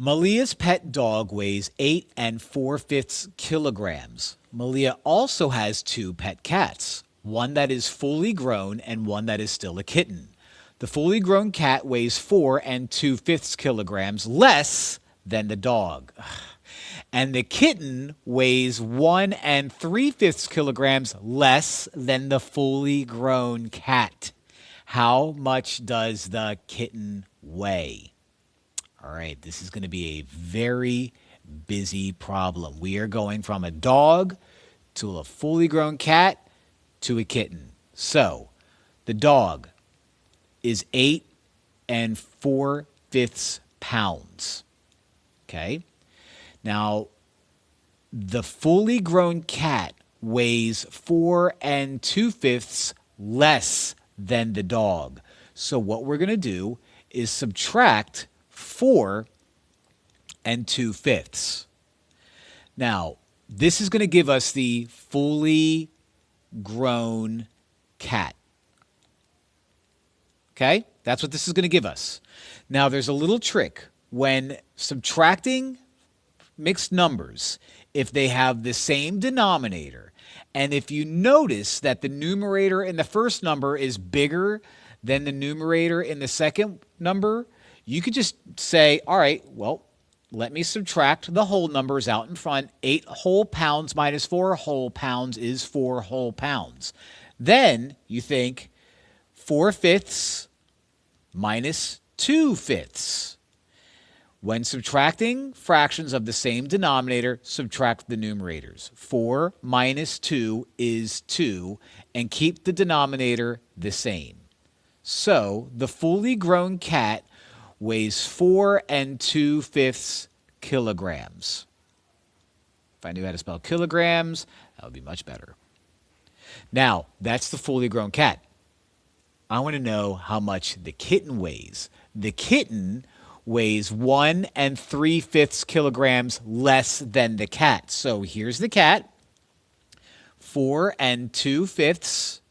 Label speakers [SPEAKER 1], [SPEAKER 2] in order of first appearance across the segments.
[SPEAKER 1] Malia's pet dog weighs 8 and 4/5 kilograms. Malia also has two pet cats, one that is fully grown and one that is still a kitten. The fully grown cat weighs 4 and 2/5 kilograms less than the dog. And the kitten weighs 1 and 3/5 kilograms less than the fully grown cat. How much does the kitten weigh? All right, this is going to be a very busy problem. We are going from a dog to a fully grown cat to a kitten. So the dog is 8 and 4/5 pounds. Okay. Now, the fully grown cat weighs 4 and 2/5 less than the dog. So what we're going to do is subtract 4 and 2/5. Now, this is going to give us the fully grown cat. Okay? That's what this is going to give us. Now, there's a little trick. When subtracting mixed numbers, if they have the same denominator, and if you notice that the numerator in the first number is bigger than the numerator in the second number, you could just say, all right, well, let me subtract the whole numbers out in front. 8 whole pounds minus 4 whole pounds is 4 whole pounds. Then you think 4/5 minus 2/5. When subtracting fractions of the same denominator, subtract the numerators. 4 minus 2 is 2, and keep the denominator the same. So the fully grown cat weighs 4 and 2/5 kilograms. If I knew how to spell kilograms, that would be much better. Now, that's the fully grown cat. I want to know how much the kitten weighs. The kitten weighs 1 and 3/5 kilograms less than the cat. So here's the cat, 4 and 2/5,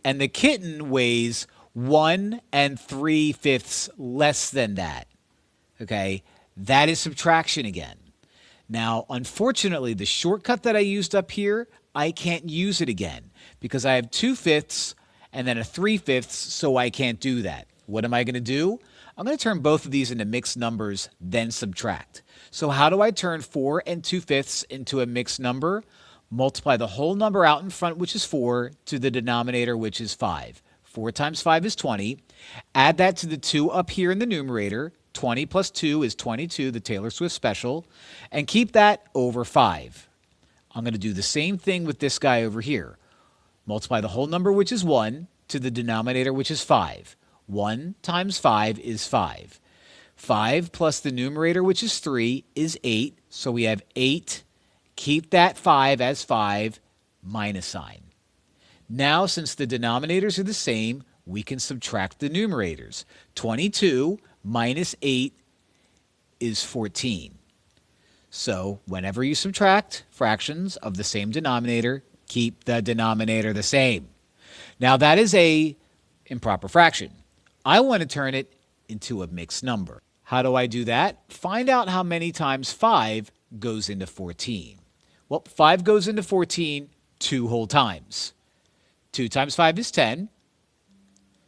[SPEAKER 1] and the kitten weighs 1 and 3/5 less than that. Okay, that is subtraction again. Now, unfortunately, the shortcut that I used up here, I can't use it again because I have 2/5 and then a 3/5, so I can't do that. What am I going to do? I'm going to turn both of these into mixed numbers, then subtract. So how do I turn 4 and 2/5 into a mixed number? Multiply the whole number out in front, which is 4, to the denominator, which is 5. 4 times 5 is 20. Add that to the 2 up here in the numerator. 20 plus 2 is 22, the Taylor Swift special. And keep that over 5. I'm going to do the same thing with this guy over here. Multiply the whole number, which is 1, to the denominator, which is 5. 1 times 5 is 5. 5 plus the numerator, which is 3, is 8. So we have 8. Keep that 5 as 5, minus sign. Now, since the denominators are the same, we can subtract the numerators. 22 minus 8 is 14. So whenever you subtract fractions of the same denominator, keep the denominator the same. Now, that is a improper fraction. I want to turn it into a mixed number. How do I do that? Find out how many times 5 goes into 14. Well, 5 goes into 14 2 whole times. 2 times 5 is 10.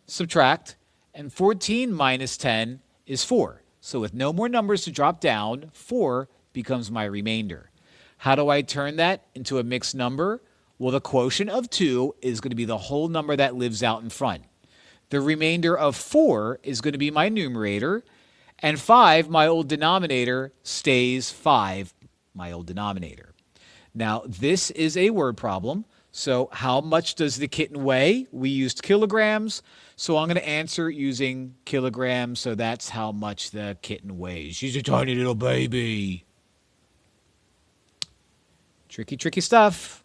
[SPEAKER 1] Subtract, and 14 minus 10 is 4. So with no more numbers to drop down, 4 becomes my remainder. How do I turn that into a mixed number? Well, the quotient of 2 is going to be the whole number that lives out in front. The remainder of 4 is going to be my numerator, and 5, my old denominator, stays 5, my old denominator. Now, this is a word problem. So how much does the kitten weigh? We used kilograms, so I'm going to answer using kilograms, so that's how much the kitten weighs. She's a tiny little baby. Tricky, tricky stuff.